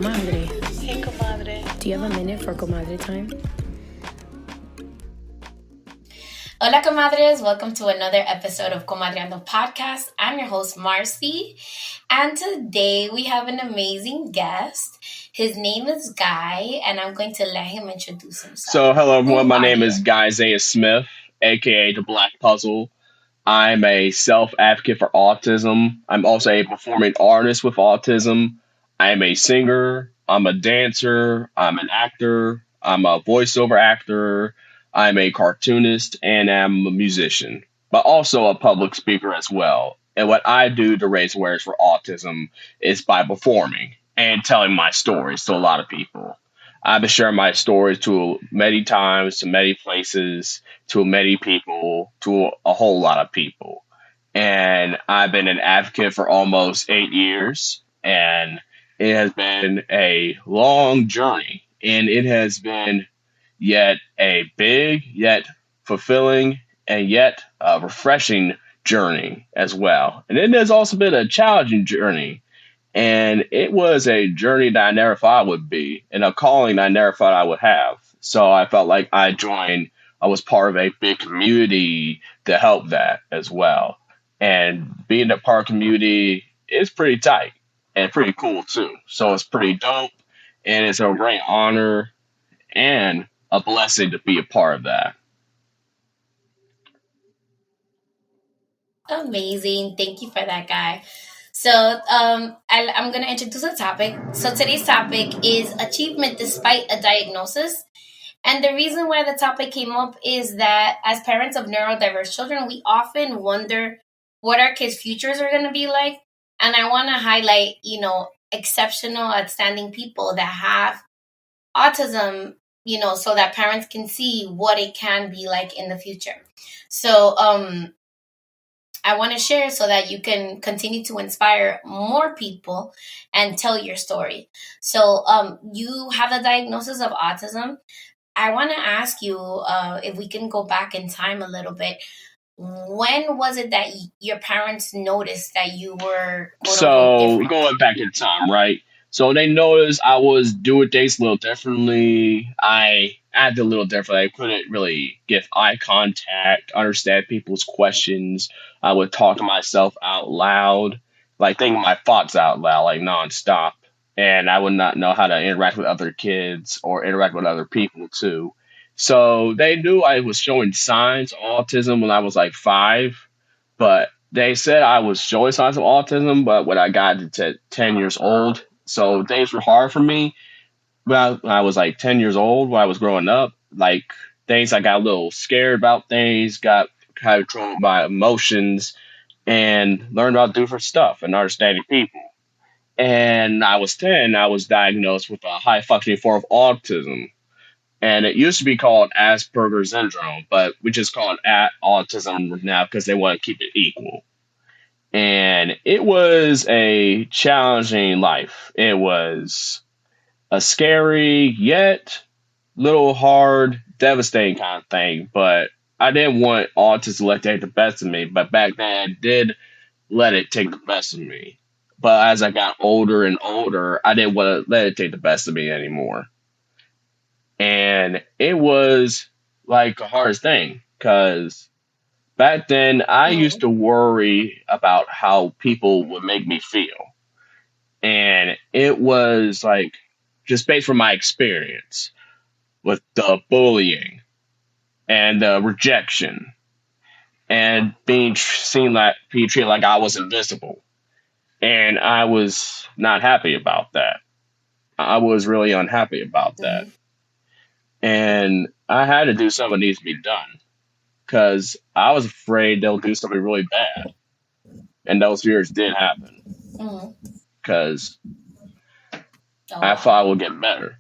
Comadre. Hey, Comadre. Do you have a minute for Comadre time? Hola Comadres, welcome to another episode of Comadreando podcast. I'm your host Marcy, and today we have an amazing guest. His name is Guy, and I'm going to let him introduce himself. So, hello everyone, my name is you? Guy Zaya Smith, aka The Black Puzzle. I'm a self-advocate for autism. I'm also a performing artist with autism. I'm a singer, I'm a dancer, I'm an actor, I'm a voiceover actor, I'm a cartoonist, and I'm a musician, but also a public speaker as well. And what I do to raise awareness for autism is by performing and telling my stories to a lot of people. I've been sharing my stories to many times, to many places, to many people, to a whole lot of people. And I've been an advocate for almost 8 years, and it has been a long journey, and it has been yet a big, yet fulfilling, and yet a refreshing journey as well. And it has also been a challenging journey. And it was a journey that I never thought I would be, and a calling I never thought I would have. So I felt like I was part of a big community to help that as well. And being a part of community is pretty tight and pretty cool too. So it's pretty dope, and it's a great honor and a blessing to be a part of that. Amazing. Thank you for that, Guy. So I'm going to introduce a topic. So today's topic is achievement despite a diagnosis. And the reason why the topic came up is that as parents of neurodiverse children, we often wonder what our kids' futures are going to be like. And I want to highlight, exceptional, outstanding people that have autism, so that parents can see what it can be like in the future. So, I want to share so that you can continue to inspire more people and tell your story. So you have a diagnosis of autism. I want to ask you if we can go back in time a little bit. When was it that your parents noticed that you were So going back in time, right? So they noticed I was doing things a little differently. I acted a little differently. I couldn't really give eye contact, understand people's questions. I would talk to myself out loud, like thinking my thoughts out loud, like nonstop. And I would not know how to interact with other kids or interact with other people too. So they knew I was showing signs of autism when I was like 5, but they said I was showing signs of autism, but when I got to 10 years old, so things were hard for me. When I was like 10 years old, when I was growing up, like things I got a little scared about things, got kind of controlled by emotions, and learned about different stuff and understanding people. And I was 10, I was diagnosed with a high functioning form of autism. And it used to be called Asperger's syndrome, but we just call it autism now because they want to keep it equal. And it was a challenging life. It was a scary, yet little hard, devastating kind of thing. But I didn't want autism to let it take the best of me. But back then, I did let it take the best of me. But as I got older and older, I didn't want to let it take the best of me anymore. And it was like the hardest thing because back then I used to worry about how people would make me feel. And it was like just based from my experience with the bullying and the rejection and being treated like I was invisible. And I was not happy about that. I was really unhappy about that. And I had to do something that needs to be done because I was afraid they'll do something really bad. And those fears did happen because I thought it would get better,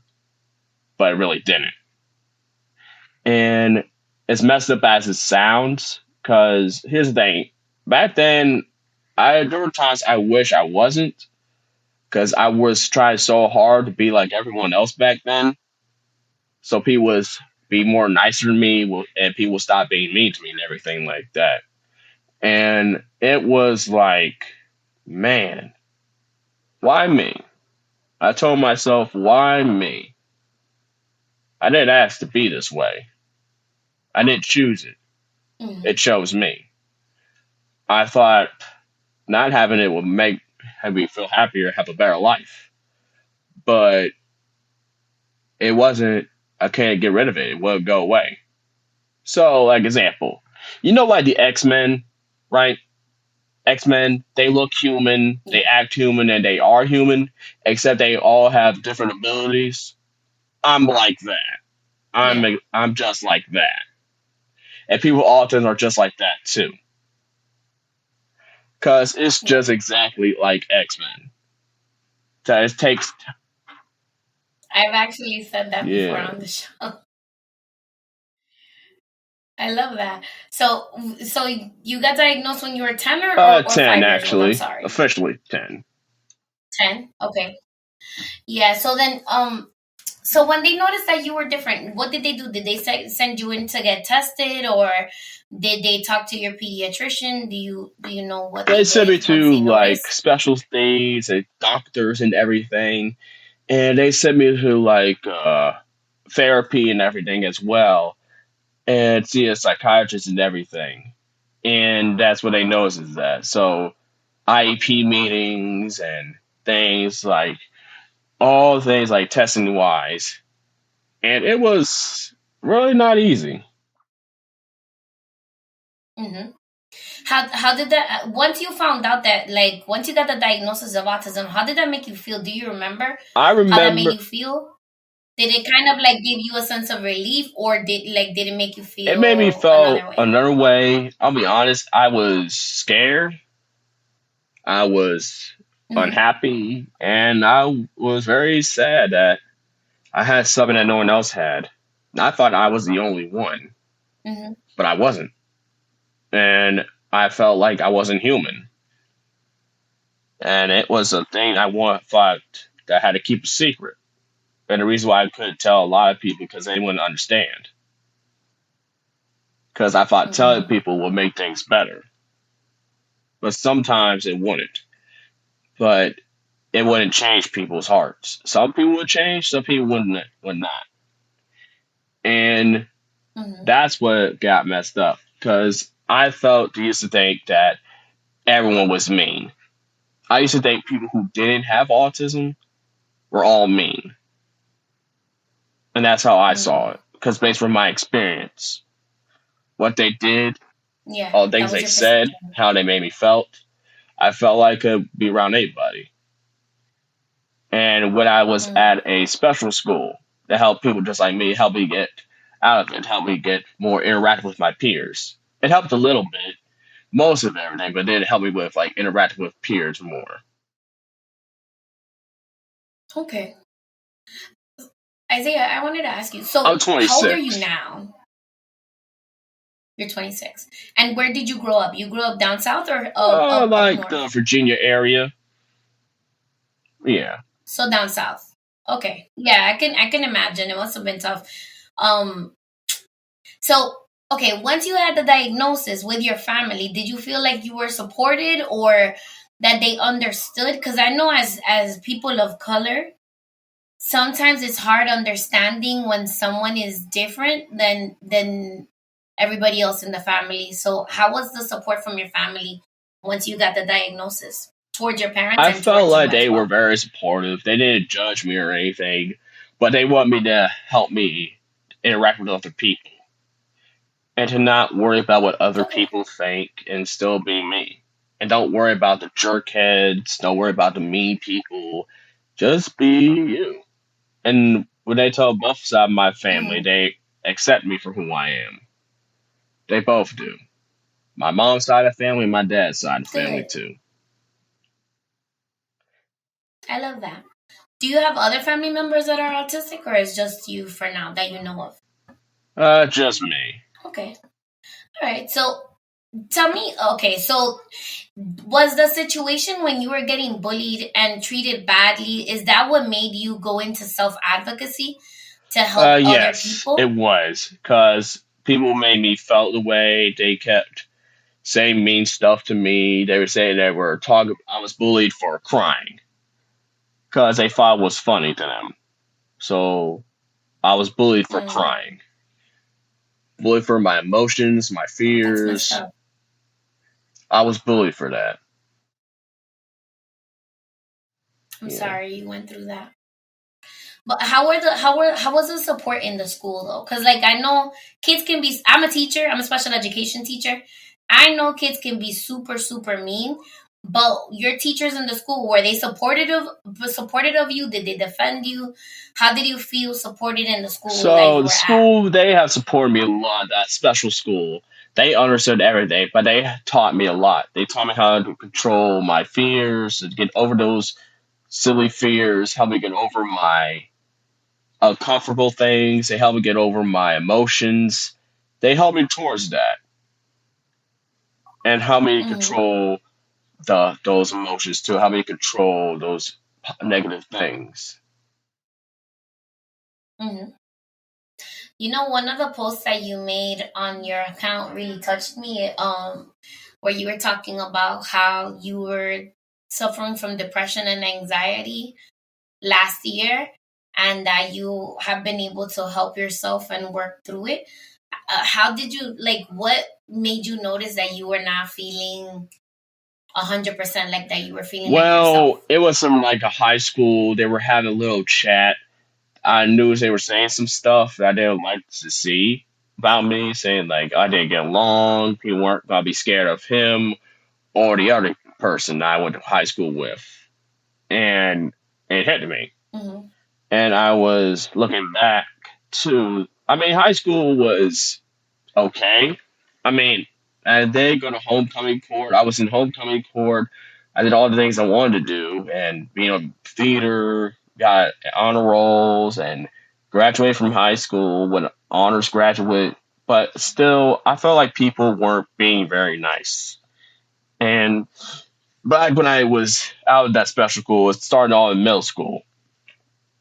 but it really didn't. And as messed up as it sounds, because here's the thing. Back then, there were times I wish I wasn't because I was trying so hard to be like everyone else back then. So people would be more nicer to me, and people would stop being mean to me and everything like that. And it was like, man, why me? I told myself, why me? I didn't ask to be this way. I didn't choose it. It Mm-hmm. chose me. I thought not having it would have me feel happier, have a better life. But it wasn't, I can't get rid of it. It won't go away. So, like, example, like the X-Men, right? X-Men, they look human, they Yeah. act human, and they are human, except they all have different abilities. I'm like that. Yeah. I'm just like that. And people often are just like that too. Cause it's Yeah. just exactly like X-Men. So it takes I've actually said that before yeah. on the show. I love that. So you got diagnosed when you were 10 or 10 5 years old? I'm actually. sorry. Officially 10. 10? Okay. Yeah. So then, so when they noticed that you were different, what did they do? Did they send you in to get tested, or did they talk to your pediatrician? Do you know what They they sent me did once to they like noticed? special things and doctors and everything. And they sent me to like therapy and everything as well. And see a psychiatrist and everything. And that's what they noticed is that. So IEP meetings and things like all things like testing wise. And it was really not easy. Mm-hmm. How did that? Once you found out that, like, once you got the diagnosis of autism, how did that make you feel? Do you remember I how that made remember you feel? Did it kind of like give you a sense of relief, or did it make you it made me feel feel another way? another way. I'll be honest, I was scared, I was Mm-hmm. unhappy, and I was very sad that I had something that no one else had. I thought I was the only one, Mm-hmm. but I wasn't. And I felt like I wasn't human. And it was a thing thought that I had to keep a secret. And the reason why I couldn't tell a lot of people because they wouldn't understand. Because I thought telling Mm-hmm. people would make things better. But sometimes it wouldn't. But it wouldn't change people's hearts. Some people would change, some people would not. And Mm-hmm. that's what got messed up. Because used to think that everyone was mean. I used to think people who didn't have autism were all mean. And that's how I saw Mm-hmm. it. Because based from my experience, what they did, Yeah, all the that things was they your said, perception. how they made me felt, I felt like I could be around anybody. And when I was Mm-hmm. at a special school that helped people just like me, help me get out of it, help me get more interactive with my peers. It helped a little bit, most of everything, but then it helped me with like interacting with peers more. Okay, Isaiah, I wanted to ask you. I'm So, how old are you 26. now? You're 26. And where did you grow up? You grew up down south or up Like the north? Virginia area. Yeah. So down south. Okay. Yeah, I can imagine it must have been tough. Um so okay, once you had the diagnosis with your family, did you feel like you were supported or that they understood? Cuz I know as people of color, sometimes it's hard understanding when someone is different than everybody else in the family. So how was the support from your family once you got the diagnosis towards your parents I and felt towards you like as they were well? very supportive. They didn't judge me or anything, but they want me to help me interact with other people and to not worry about what other Okay. people think and still be me. And don't worry about the jerk heads. Don't worry about the mean people. Just be you. And when they tell both sides of my family, Mhm. they accept me for who I am. They both do. My mom's side of the family, my dad's side of the family Good. too. I love that. Do you have other family members that are autistic, or is just you for now that you know of? Just me. Okay. All right. So tell me, okay, so was the situation when you were getting bullied and treated badly, is that what made you go into self advocacy to help other Yes, it people? was because people made me felt the way. They kept saying mean stuff to me. They were saying they were talking. I was bullied for crying. because they thought it was funny to them. So I was bullied for Mm, crying, bullied for my emotions, my that's messed fears. up. I was bullied for that. I'm Yeah. sorry you went through that. But how was the support in the school though? Because like I know kids can be. I'm a teacher. I'm a special education teacher. I know kids can be super mean. But your teachers in the school, were they supportive of you? Did they defend you? How did you feel supported in the school that So you the were at? school, they have supported me a lot. That special school, they understood everything, but they taught me a lot. They taught me how to control my fears, to get over those silly fears, help me get over my uncomfortable things. They help me get over my emotions. They help me towards that and help me Mm-hmm, control those emotions too. Help me control those negative things. mm-hmm. You know, one of the posts that you made on your account really touched me. Where you were talking about how you were suffering from depression and anxiety last year, and that you have been able to help yourself and work through it. How did you like? What made you notice that you were not feeling 100% like that? You were feeling like Well, yourself. it was some like a high school. They were having a little chat. I knew they were saying some stuff that I didn't like to see about me, saying like I didn't get along. People weren't gonna be scared of him or the other person that I went to high school with, and it hit me. Mm-hmm. And I was looking back to, I mean, high school was okay. I mean, I did go to homecoming court. I was in homecoming court. I did all the things I wanted to do, and being a theater, got honor rolls, and graduated from high school with an honors graduate. But still, I felt like people weren't being very nice. And back when I was out of that special school, it started all in middle school.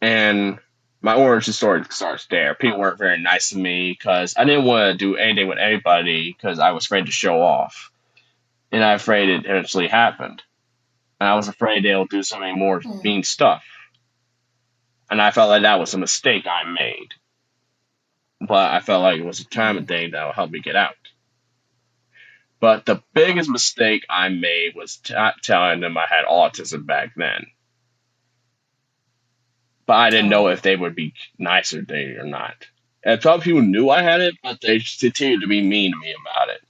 And my origin story starts there. People weren't very nice to me because I didn't want to do anything with anybody because I was afraid to show off. And I was afraid it eventually happened. And I was afraid they'll do something more Mm-hmm. mean stuff. And I felt like that was a mistake I made. But I felt like it was a time Mm-hmm. thing that would help me get out. But the biggest mistake I made was telling them I had autism back then. But I didn't know Oh, if they would be nicer to me or not. And some people knew I had it, but they continued to be mean to me about it.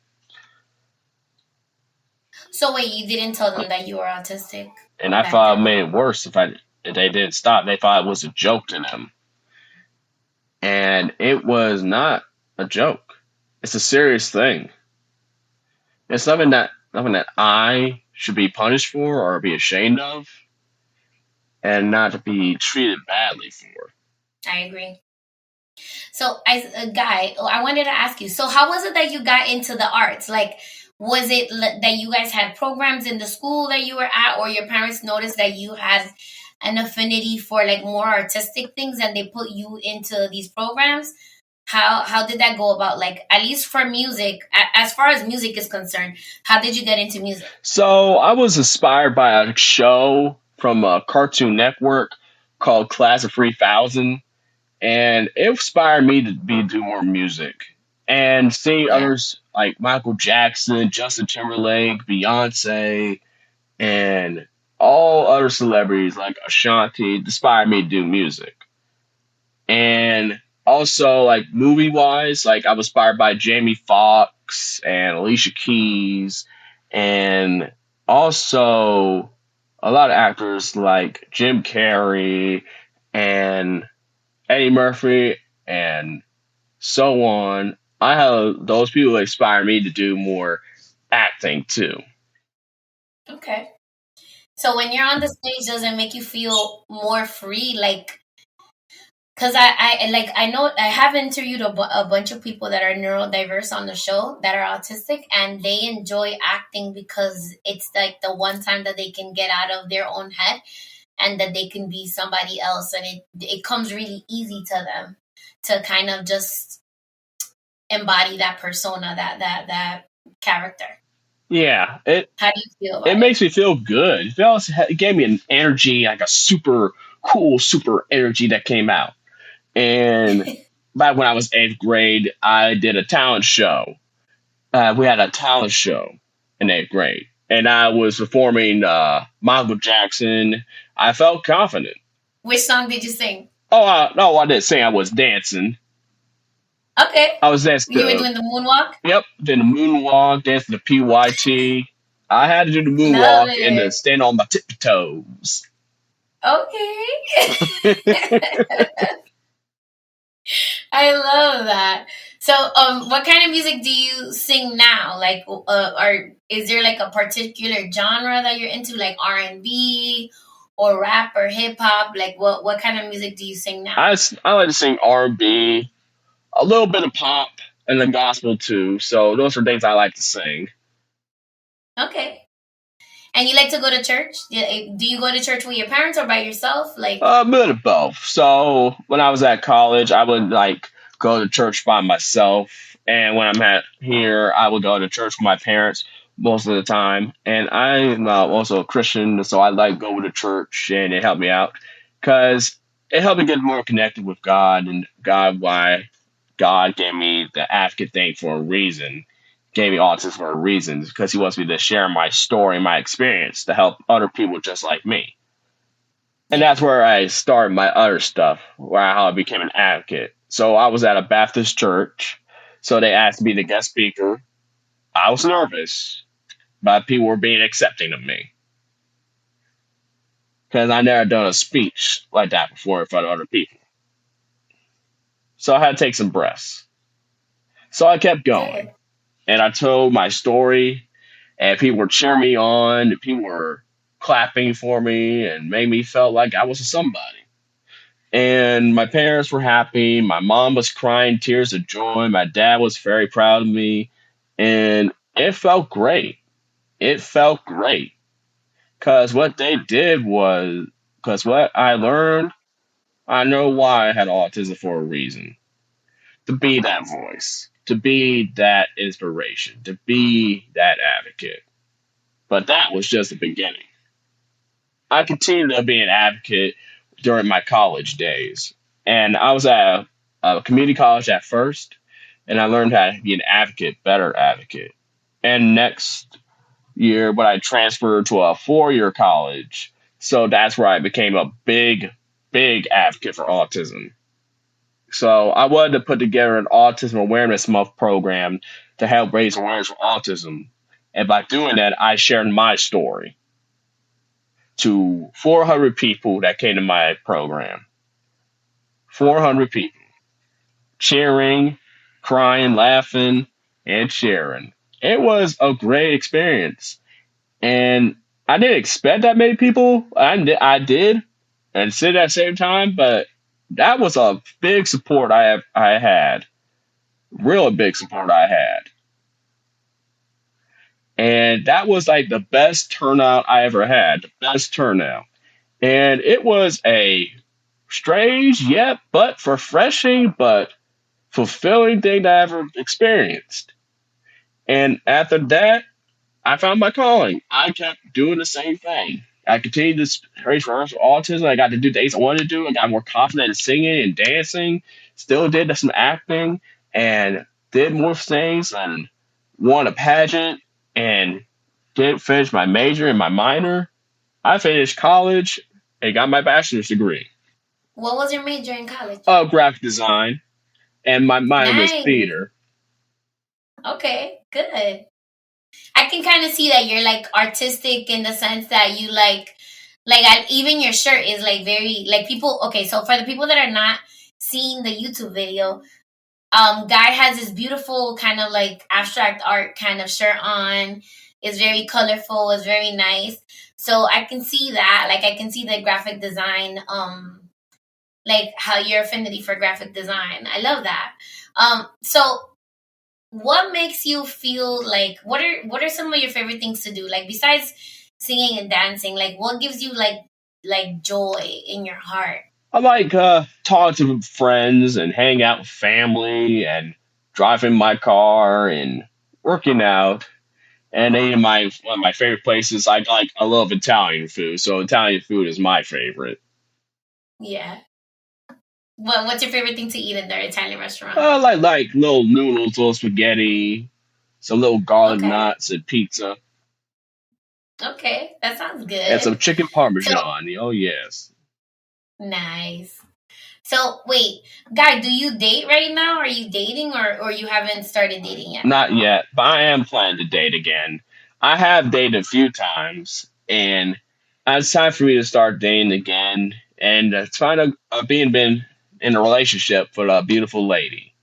so wait, you didn't tell them that you were autistic And I back thought it then? made it worse if they didn't stop. They thought it was a joke to them. And it was not a joke. It's a serious thing. It's something that I should be punished for or be ashamed of and not to be treated badly for. I agree. So, as a guy, I wanted to ask you. So, how was it that you got into the arts? Like, was it that you guys had programs in the school that you were at, or your parents noticed that you had an affinity for like more artistic things, and they put you into these programs? How did that go about? Like, at least for music, as far as music is concerned, how did you get into music? So I was inspired by a show from a Cartoon Network called Class of 3000, and it inspired me to be do more music and seeing Yeah. others like Michael Jackson, Justin Timberlake, Beyonce, and all other celebrities like Ashanti inspired me to do music. And also like movie wise, like I was inspired by Jamie Foxx and Alicia Keys, and also a lot of actors like Jim Carrey and Eddie Murphy and so on. I have those people inspire me to do more acting too. Okay. So when you're on the stage, does it make you feel more free? Like, because I know I have interviewed a bunch of people that are neurodiverse on the show that are autistic, and they enjoy acting because it's like the one time that they can get out of their own head and that they can be somebody else, and it comes really easy to them to kind of just embody that persona, that character. Yeah, it How do you feel it about it? makes me feel good. It gave me an energy, like a super cool, super energy that came out. And back when I was eighth grade, I did a talent show. We had a talent show in eighth grade, and I was performing Michael Jackson. I felt confident. Which song did you sing? Oh, no, I didn't sing. I was dancing. Okay. I was dancing. You were doing the moonwalk? Yep, did the moonwalk, dancing the PYT. I had to do the Love moonwalk and then it. stand on my tiptoes. Okay. I love that. So, what kind of music do you sing now? Like, or is there like a particular genre that you're into, like R&B or rap or hip hop? Like, what kind of music do you sing now? I like to sing R&B, a little bit of pop, and then gospel too. So those are things I like to sing. Okay. And you like to go to church? Do you go to church with your parents or by yourself? Like, A bit of both. So when I was at college, I would like go to church by myself, and when I'm at here, I would go to church with my parents most of the time. And I'm also a Christian, so I like going to church, and it helped me out because it helped me get more connected with God and God. Why God gave me the advocate thing for a reason. Gave me autism for a reason because He wants me to share my story, my experience, to help other people just like me. And yeah. that's where I started my other stuff, where how I became an advocate. So I was at a Baptist church. So they asked me to guest speaker. I was nervous, but people were being accepting of me because I never done a speech like that before in front of other people. So I had to take some breaths. So I kept going, Good. and I told my story, and people were cheering me on. And people were clapping for me, and made me feel like I was a somebody. And my parents were happy. My mom was crying tears of joy. My dad was very proud of me. And it felt great. It felt great. Because what they did was, because what I learned, I know why I had autism for a reason. To be that voice, to be that inspiration, to be that advocate. But that was just the beginning. I continued to be an advocate during my college days. And I was at a community college at first, and I learned how to be an advocate, better advocate. And next year, when I transferred to a 4 year college, so that's where I became a big, big advocate for autism. So I wanted to put together an Autism Awareness Month program to help raise awareness for autism. And by doing that, I shared my story to 400 people that came to my program. 400 people cheering, crying, laughing, and sharing. It was a great experience. And I didn't expect that many people. I did, and sit at the same time, but that was a big support I had. Real big support I had. And that was like the best turnout I ever had. The best turnout. And it was a strange yet but refreshing but fulfilling thing that I ever experienced. And after that, I found my calling. I kept doing the same thing. I continued to raise awareness for autism. I got to do things I wanted to do. I got more confident in singing and dancing. Still did some acting and did more things and won a pageant and did finish my major and my minor. I finished college and got my bachelor's degree. What was your major in college? Graphic design, and my minor was Nice. theater. Okay, good. I can kind of see that you're like artistic in the sense that you even your shirt is like very like people. Okay, so for the people that are not seeing the YouTube video, Guy has this beautiful kind of like abstract art kind of shirt on. It's very colorful. It's very nice. So I can see that. Like I can see the graphic design. Like how your affinity for graphic design. I love that. So what makes you feel like what are some of your favorite things to do? Like besides singing and dancing, like what gives you like joy in your heart? I like talking to friends and hang out with family and driving my car and working out. And they my one of my favorite places. I love Italian food, so Italian food is my favorite. Yeah. What's your favorite thing to eat in their Italian restaurant? Like little noodles, little spaghetti, some little garlic Okay. knots and pizza, Okay. That sounds and good. some chicken So parmesan. Oh yes. nice. So wait, Guy, do you date right now? Are you dating or you haven't started dating yet? Not yet, but I am planning to date again. I have dated a few times, and it's time for me to start dating again. And it's fine being been in a relationship with a beautiful lady,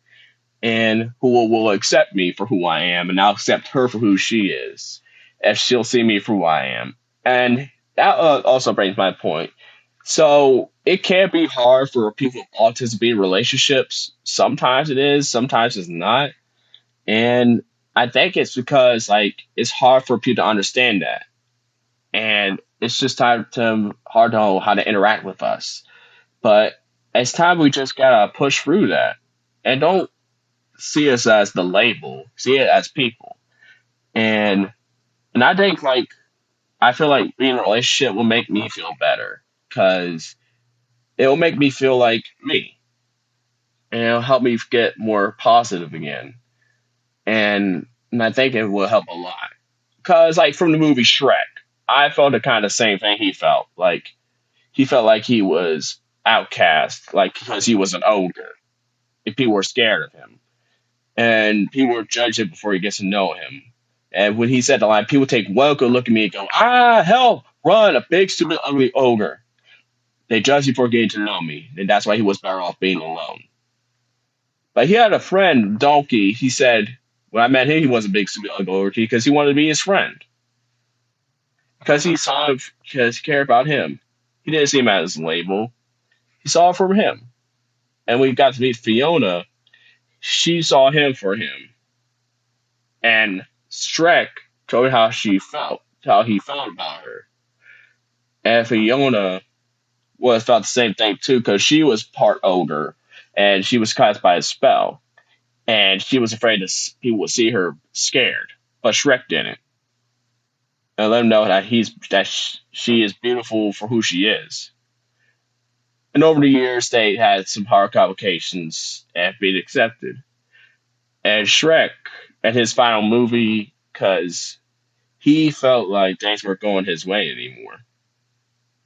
and who will accept me for who I am, and I'll accept her for who she is, if she'll see me for who I am. And that also brings my point. So it can be hard for people with autism to be in relationships. Sometimes it is, sometimes it's not. And I think it's because like it's hard for people to understand that. And it's just hard to know how to interact with us. But it's time we just gotta push through that. And don't see us as the label. See it as people. And I think like I feel like being in a relationship will make me feel better. Cause it will make me feel like me. And it'll help me get more positive again. And I think it will help a lot. Cause like from the movie Shrek, I felt the kind of same thing he felt. Like he felt like he was outcast, like because he was an ogre. And people were scared of him. And people were judging him before he gets to know him. And when he said the line, people take one good look at me and go, ah, help, run, a big, stupid, ugly ogre. They judge you before getting to know me. And that's why he was better off being alone. But he had a friend, Donkey. He said, when I met him, he wasn't a big, stupid, ugly ogre because he wanted to be his friend. Because he saw him, because he cared about him. He didn't see him as a label. He saw it from him. And when we got to meet Fiona, she saw him for him. And Shrek told her how she felt, how he felt about her. And Fiona was felt the same thing too, because she was part ogre, and she was cast by a spell, and she was afraid that people would see her scared. But Shrek didn't, and let him know that she is beautiful for who she is. And over the years, they had some hard complications and being accepted. And Shrek, at his final movie, because he felt like things weren't going his way anymore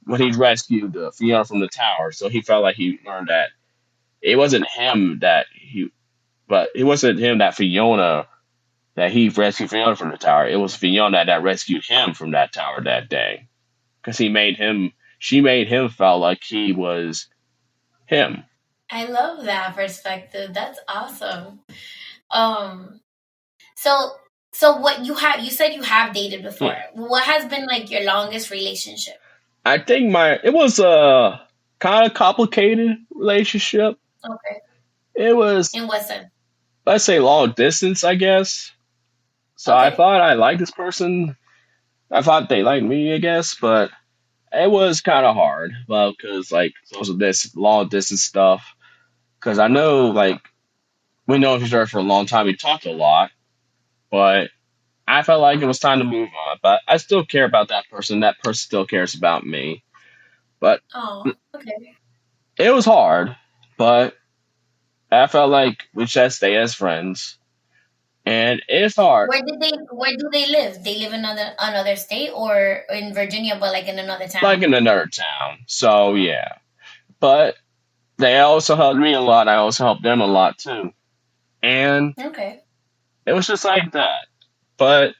when he rescued Fiona from the tower. So he felt like he learned that it wasn't him that but it wasn't him that Fiona that he rescued Fiona from the tower. It was Fiona that rescued him from that tower that day because she made him feel like he was him. I love that perspective. That's awesome. Um so what you said you have dated before. Yeah. What has been like your longest relationship? I think it was a kind of complicated relationship. Okay. It was, In what sense? let's say, long distance, I guess. So I Okay. thought I liked this person. I thought they liked me, I guess, but it was kind of hard. Well, because like social this long distance stuff. Because I know like we know each other for a long time. We talked a lot, but I felt like it was time to move on. But I still care about that person. That person still cares about me. But Oh, okay. it was hard. But I felt like we should stay as friends. And it's hard, Where do they live? They live in another state or in Virginia but like in another like town? in another town. So yeah. But they also helped me a lot. I also helped them a lot too. And Okay. it was just like that. But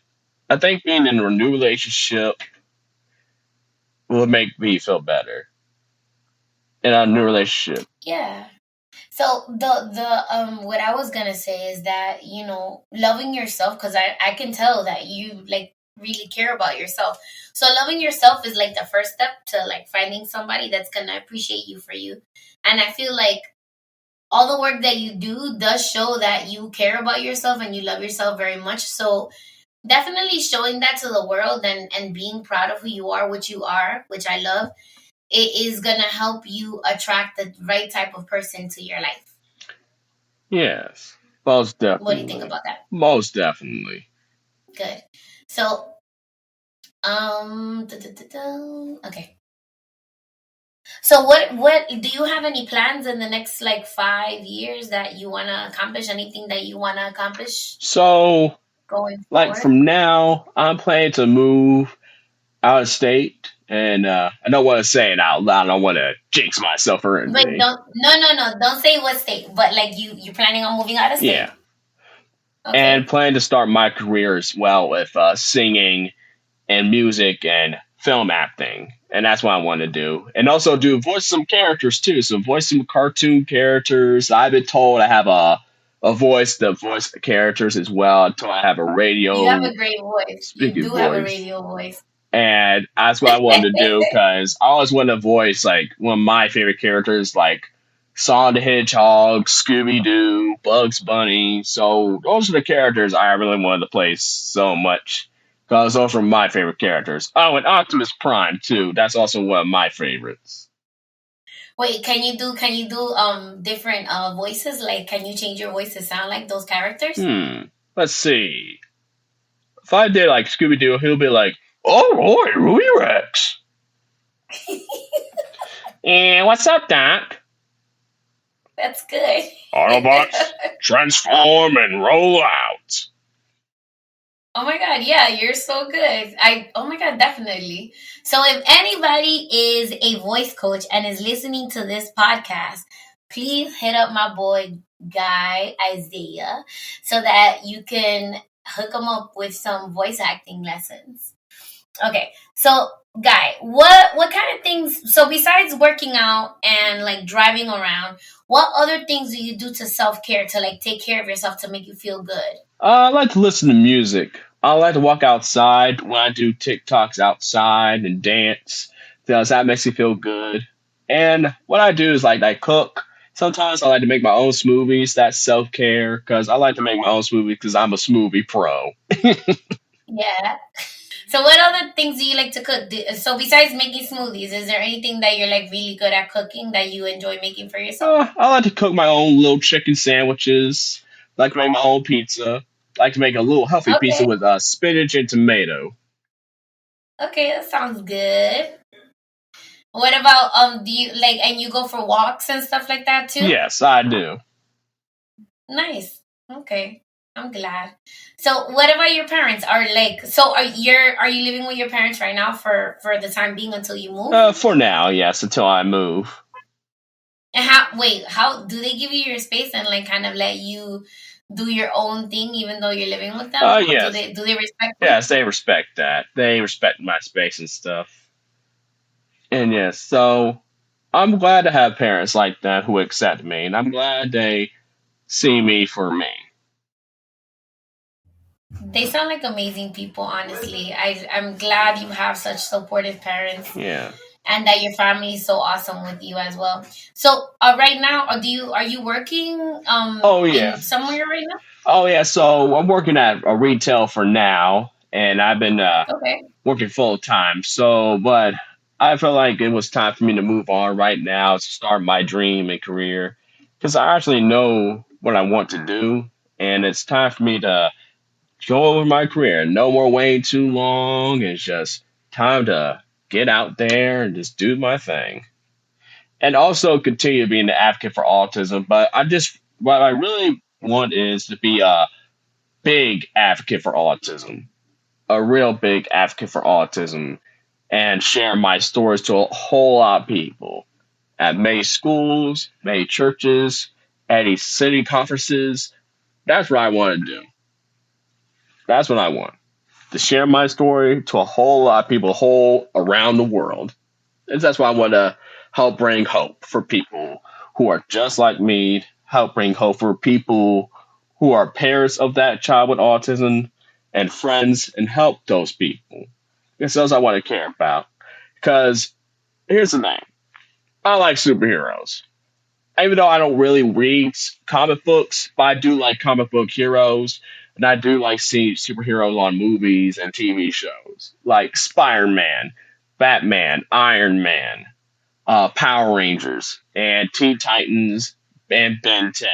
I think being in a new relationship will make me feel better in a new relationship. Yeah. So the what I was gonna say is that loving yourself, because I can tell that you like really care about yourself. So loving yourself is like the first step to like finding somebody that's gonna appreciate you for you. And I feel like all the work that you do does show that you care about yourself and you love yourself very much. So definitely showing that to the world and being proud of who you are, which you are, which I love, it is gonna help you attract the right type of person to your life. Yes, most What do you think definitely. about that? Most definitely. Good. So, okay. So what do you have any plans in the next like 5 years that you want to accomplish? Anything that you want to accomplish So, going like forward? from now, I'm planning to move out of state, and I don't want to say it out loud. I don't want to jinx myself or Wait, anything. don't no, don't say what state, but like you planning on moving out of Yeah, state. and Okay. plan to start my career as well with singing and music and film acting. And that's what I want to do. And also do voice some characters too. So voice some cartoon characters. I've been told I have a voice to voice the characters as well until I have a You have radio a great voice. You speaking do have a voice. radio voice. And that's what I wanted to do because I always wanted to voice like one of my favorite characters, like Sonic the Hedgehog, Scooby Doo, Bugs Bunny. So those are the characters I really wanted to play so much because those are my favorite characters. Oh, and Optimus Prime too. That's also one of my favorites. Wait, can you do different voices? Like can you change your voice to sound like those characters? Hmm. Let's see. If I did like Scooby Doo, he'll be like, "Oh, boy, Ruby Rex." And what's up, Doc? That's good. Autobots, transform and roll out. Oh my god, yeah, you're so good. I oh my god, definitely. So if anybody is a voice coach and is listening to this podcast, please hit up my boy Guy Isaiah so that you can hook him up with some voice acting lessons. Okay. So Guy, what kind of things so besides working out and like driving around, what other things do you do to self-care to like take care of yourself to make you feel good? I like to listen to music. I like to walk outside when I do TikToks outside and dance because that makes me feel good. And what I do is like I cook. Sometimes I like to make my own smoothies. That's self care because I like to make my own smoothies because I'm a smoothie pro. Yeah. So, what other things do you like to cook? So, besides making smoothies, is there anything that you're like really good at cooking that you enjoy making for yourself? I like to cook my own little chicken sandwiches. Like to make my own pizza. Like to make a little healthy pizza Okay, with spinach and tomato. okay, that sounds good. What about do you like and you go for walks and stuff like that too? Yes, I do. Nice. Okay, I'm glad. So, what about your parents? Are like so are you living with your parents right now for the time being until you move? For now, yes, until I move. And how do they give you your space and like kind of let you do your own thing even though you're living with them? Do Yes. they respect you? Yes, they respect that. They respect my space and stuff. And yes, so I'm glad to have parents like that who accept me, and I'm glad they see me for me. They sound like amazing people, honestly. I'm glad you have such supportive parents Yeah. and that your family is so awesome with you as well. So, right now, are you working Oh yeah. in somewhere right now? Oh yeah. So I'm working at a retail for now, and I've been Okay. working full time. So, but I felt like it was time for me to move on right now to start my dream and career because I actually know what I want to do, and it's time for me to go over my career. No more waiting too long. It's just time to get out there and just do my thing. And also continue being the advocate for autism. But what I really want is to be a big advocate for autism, a real big advocate for autism, and share my stories to a whole lot of people at many schools, many churches, at these city conferences. That's what I want to do. That's what I want. To share my story to a whole lot of people whole around the world. And that's why I want to help bring hope for people who are just like me, help bring hope for people who are parents of that child with autism and friends and help those people. It's those I want to care about. Because here's the thing. I like superheroes. Even though I don't really read comic books, but I do like comic book heroes, and I do like seeing superheroes on movies and TV shows, like Spider Man, Batman, Iron Man, Power Rangers, and Teen Titans, and Ben 10.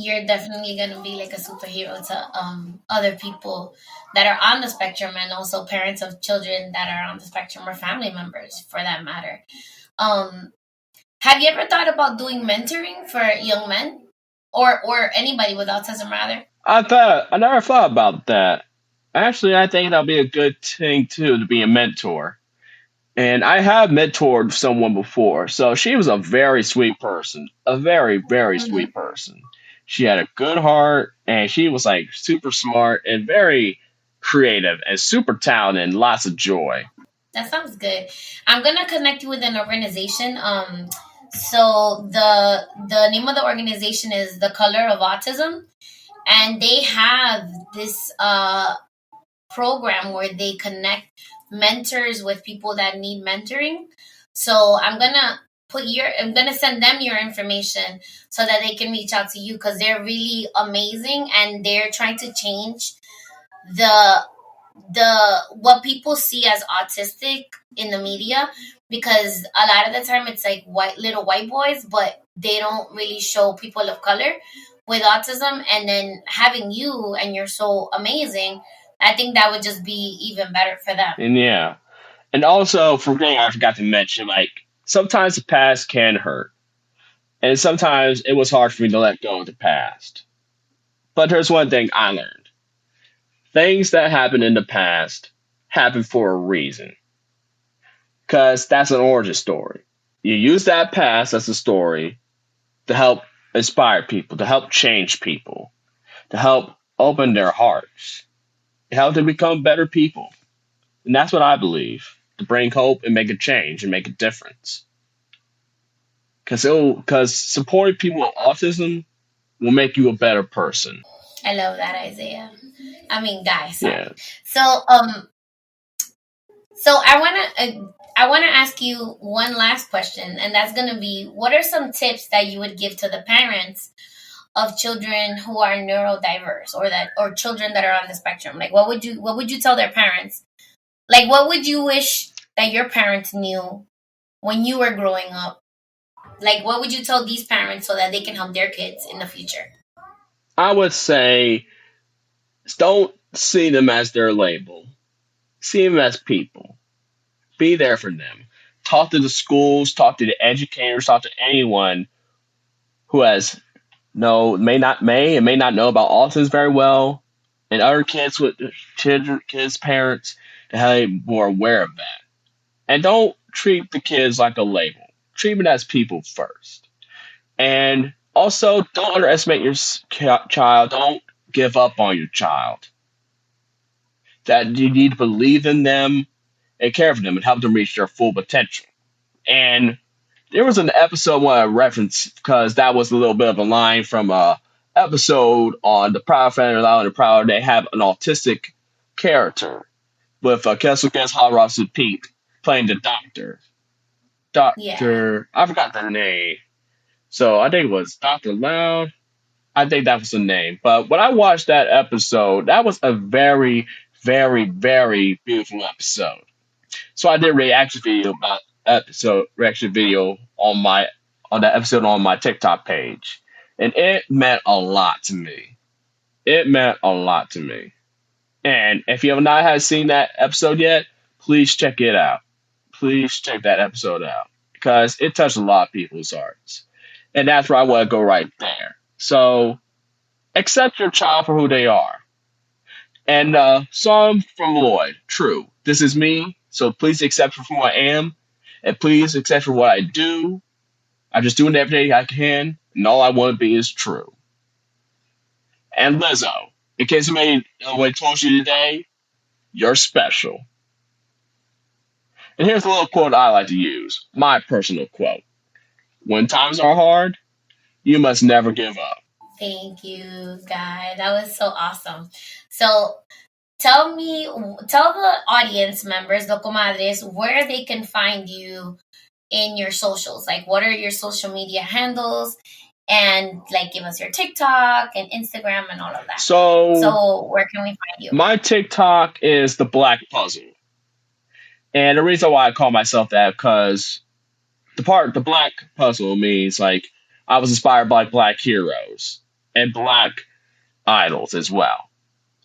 you're definitely gonna be like a superhero to other people that are on the spectrum, and also parents of children that are on the spectrum, or family members for that matter. Um, have you ever thought about doing mentoring for young men, or anybody with autism rather? I never thought about that. Actually, I think that'll be a good thing too to be a mentor. And I have mentored someone before. So she was a very sweet person, a very, very Hmm. sweet person. She had a good heart and she was like super smart and very creative and super talented and lots of joy. That sounds good. I'm gonna connect you with an organization. So the name of the organization is The Color of Autism, and they have this program where they connect mentors with people that need mentoring. So I'm gonna send them your information so that they can reach out to you, because they're really amazing and they're trying to change the what people see as autistic in the media, because a lot of the time it's like white boys, but they don't really show people of color with autism. And then having you, and you're so amazing, I think that would just be even better for them. And yeah. And also, for thing I forgot to mention, like sometimes the past can hurt. And sometimes it was hard for me to let go of the past. But there's one thing I learned. Things that happened in the past happen for a reason. Because that's an origin story. You use that past as a story to help inspire people, to help change people, to help open their hearts, to help them become better people. And that's what I believe, to bring hope and make a change and make a difference. Because supporting people with autism will make you a better person. I love that, Isaiah. I mean, Guy, sorry. Yeah. So so I wanna ask you one last question, and that's gonna be, what are some tips that you would give to the parents of children who are neurodiverse, or children that are on the spectrum? Like, what would you tell their parents? Like, what would you wish that your parents knew when you were growing up? Like, what would you tell these parents so that they can help their kids in the future? I would say don't see them as their label. See them as people. Be there for them. Talk to the schools, talk to the educators, talk to anyone who has no may not know about autism very well, and other kids with children, kids, parents, to have more aware of that. And don't treat the kids like a label. Treat them as people first. And also, don't underestimate your child. Don't give up on your child. That you need to believe in them and care for them and help them reach their full potential. And there was an episode where I referenced, because that was a little bit of a line from a episode on the Proud Family Loud and Proud. They have an autistic character with Kessel Guest Hot Ross and Pete playing the doctor. Yeah. I forgot the name. So I think it was Dr. Loud. I think that was the name. But when I watched that episode, that was a very, very, very beautiful episode. So I did a reaction video on that episode on my TikTok page. And it meant a lot to me. It meant a lot to me. And if you have not had seen that episode yet, please check it out. Please check that episode out. Because it touched a lot of people's hearts. And that's where I want to go right there. So accept your child for who they are. And song from Lloyd, True. This is me, so please accept me for who I am. And please accept for what I do. I'm just doing everything I can, and all I want to be is true. And Lizzo, in case somebody told you today, you're special. And here's a little quote I like to use, my personal quote. When times are hard, you must never give up. Thank you, Guy. That was so awesome. So tell the audience members, the comadres, where they can find you in your socials. Like, what are your social media handles? And like, give us your TikTok and Instagram and all of that. So So where can we find you? my TikTok is the Black Puzzle. And the reason why I call myself that, because the Black Puzzle means like I was inspired by Black heroes. and Black idols as well.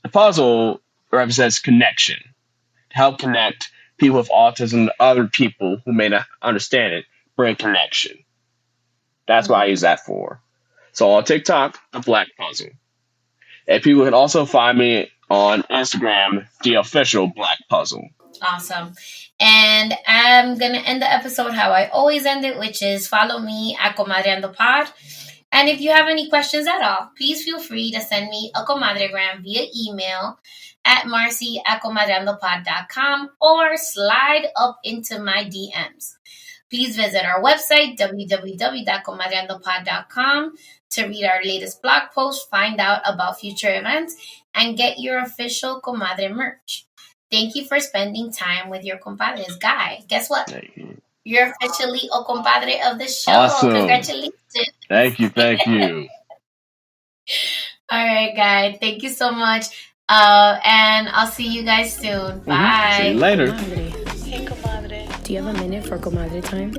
The puzzle represents connection, to help connect people with autism to other people who may not understand it, bring connection. That's what I use that for. So on TikTok, the Black Puzzle. And people can also find me on Instagram, the official Black Puzzle. Awesome. And I'm going to end the episode how I always end it, which is follow me at Comadreando Pod. And if you have any questions at all, please feel free to send me a Comadre-Gram via email at Marcy at Comadreandopod.com or slide up into my DMs. Please visit our website, www.comadreandopod.com, to read our latest blog post, find out about future events, and get your official Comadre merch. Thank you for spending time with your compadres. Guy, guess what? You're officially a compadre of the show. Awesome. Congratulations. Thank you. All right, Guy. Thank you so much. And I'll see you guys soon. Bye. See you later. Comadre. Hey, comadre. Do you have a minute for Comadre time?